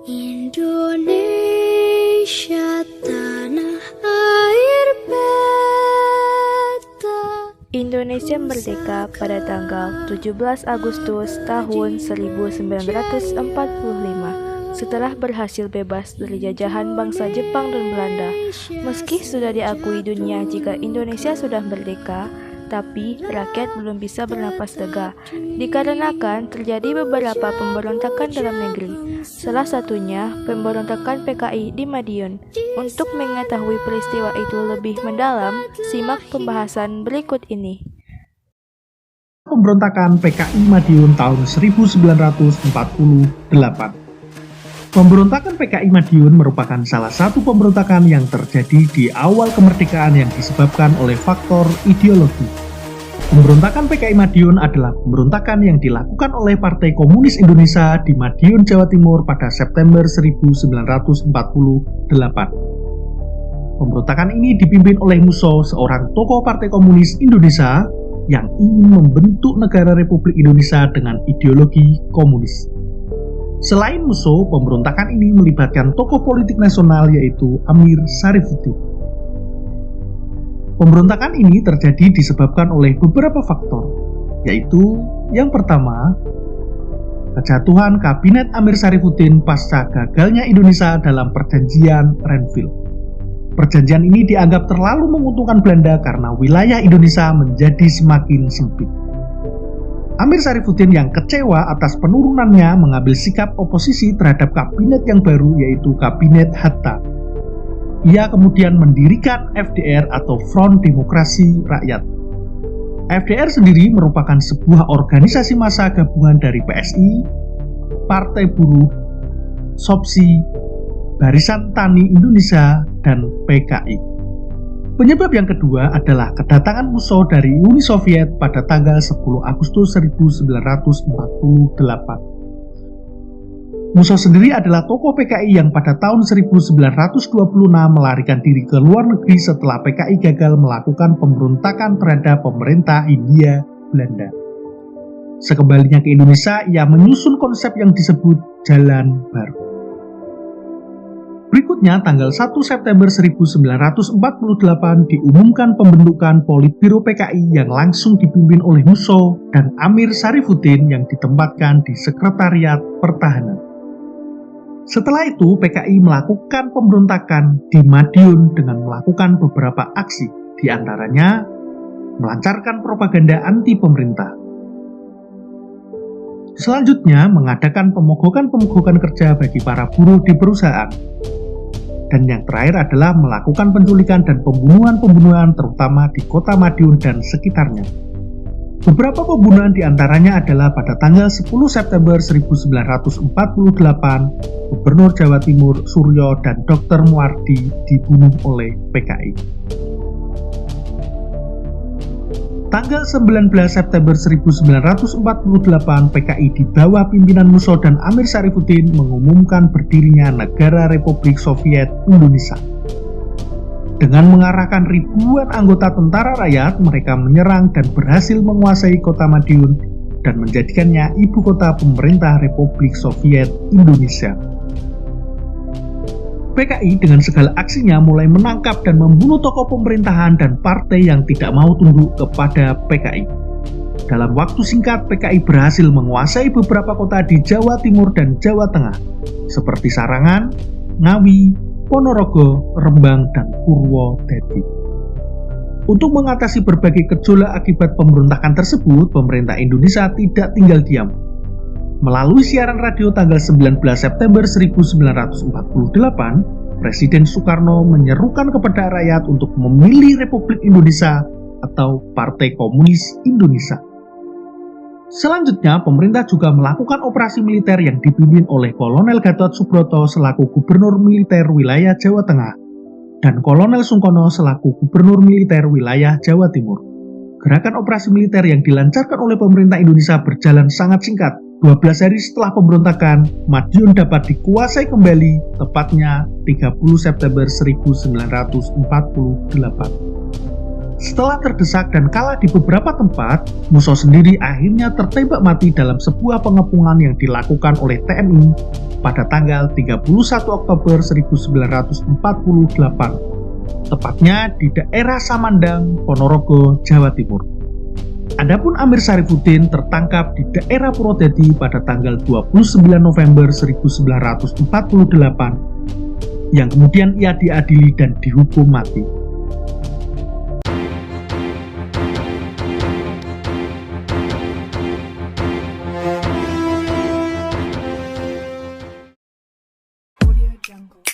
Indonesia tanah air beta. Indonesia merdeka pada tanggal 17 Agustus tahun 1945 setelah berhasil bebas dari jajahan bangsa Jepang dan Belanda. Meski sudah diakui dunia jika Indonesia sudah merdeka, tapi rakyat belum bisa bernapas lega dikarenakan terjadi beberapa pemberontakan dalam negeri. Salah satunya pemberontakan PKI di Madiun. Untuk mengetahui peristiwa itu lebih mendalam, simak pembahasan berikut ini. Pemberontakan PKI Madiun tahun 1948. Pemberontakan PKI Madiun merupakan salah satu pemberontakan yang terjadi di awal kemerdekaan yang disebabkan oleh faktor ideologi. Pemberontakan PKI Madiun adalah pemberontakan yang dilakukan oleh Partai Komunis Indonesia di Madiun, Jawa Timur pada September 1948. Pemberontakan ini dipimpin oleh Musso, seorang tokoh Partai Komunis Indonesia yang ingin membentuk negara Republik Indonesia dengan ideologi komunis. Selain Musso, pemberontakan ini melibatkan tokoh politik nasional yaitu Amir Syarifuddin. Pemberontakan ini terjadi disebabkan oleh beberapa faktor, yaitu yang pertama, kejatuhan Kabinet Amir Syarifuddin pasca gagalnya Indonesia dalam Perjanjian Renville. Perjanjian ini dianggap terlalu menguntungkan Belanda karena wilayah Indonesia menjadi semakin sempit. Amir Syarifuddin yang kecewa atas penurunannya mengambil sikap oposisi terhadap kabinet yang baru yaitu Kabinet Hatta. Ia kemudian mendirikan FDR atau Front Demokrasi Rakyat. FDR sendiri merupakan sebuah organisasi massa gabungan dari PSI, Partai Buruh, SOPSI, Barisan Tani Indonesia, dan PKI. Penyebab yang kedua adalah kedatangan Musso dari Uni Soviet pada tanggal 10 Agustus 1948. Musso sendiri adalah tokoh PKI yang pada tahun 1926 melarikan diri ke luar negeri setelah PKI gagal melakukan pemberontakan terhadap pemerintah Hindia Belanda. Sekembalinya ke Indonesia, ia menyusun konsep yang disebut Jalan Baru. Berikutnya, tanggal 1 September 1948 diumumkan pembentukan Politbiro PKI yang langsung dipimpin oleh Musso dan Amir Syarifuddin yang ditempatkan di Sekretariat Pertahanan. Setelah itu, PKI melakukan pemberontakan di Madiun dengan melakukan beberapa aksi, di antaranya melancarkan propaganda anti-pemerintah. Selanjutnya, mengadakan pemogokan kerja bagi para buruh di perusahaan. Dan yang terakhir adalah melakukan penculikan dan pembunuhan-pembunuhan terutama di kota Madiun dan sekitarnya. Beberapa pembunuhan diantaranya adalah pada tanggal 10 September 1948, Gubernur Jawa Timur Suryo dan Dr. Muardi dibunuh oleh PKI. Tanggal 19 September 1948, PKI di bawah pimpinan Musso dan Amir Syarifuddin mengumumkan berdirinya Negara Republik Soviet Indonesia. Dengan mengarahkan ribuan anggota tentara rakyat, mereka menyerang dan berhasil menguasai kota Madiun dan menjadikannya ibu kota pemerintah Republik Soviet Indonesia. PKI dengan segala aksinya mulai menangkap dan membunuh tokoh pemerintahan dan partai yang tidak mau tunduk kepada PKI. Dalam waktu singkat, PKI berhasil menguasai beberapa kota di Jawa Timur dan Jawa Tengah, seperti Sarangan, Ngawi, Ponorogo, Rembang, dan Purwodadi. Untuk mengatasi berbagai gejolak akibat pemberontakan tersebut, pemerintah Indonesia tidak tinggal diam. Melalui siaran radio tanggal 19 September 1948, Presiden Soekarno menyerukan kepada rakyat untuk memilih Republik Indonesia atau Partai Komunis Indonesia. Selanjutnya, pemerintah juga melakukan operasi militer yang dipimpin oleh Kolonel Gatot Subroto selaku Gubernur Militer Wilayah Jawa Tengah dan Kolonel Sungkono selaku Gubernur Militer Wilayah Jawa Timur. Gerakan operasi militer yang dilancarkan oleh pemerintah Indonesia berjalan sangat singkat. 12 hari setelah pemberontakan, Madiun dapat dikuasai kembali, tepatnya 30 September 1948. Setelah terdesak dan kalah di beberapa tempat, Musso sendiri akhirnya tertembak mati dalam sebuah pengepungan yang dilakukan oleh TNI pada tanggal 31 Oktober 1948, tepatnya di daerah Samandang, Ponorogo, Jawa Timur. Adapun Amir Syarifuddin tertangkap di daerah Purwodadi pada tanggal 29 November 1948, yang kemudian ia diadili dan dihukum mati. Audio Jungle.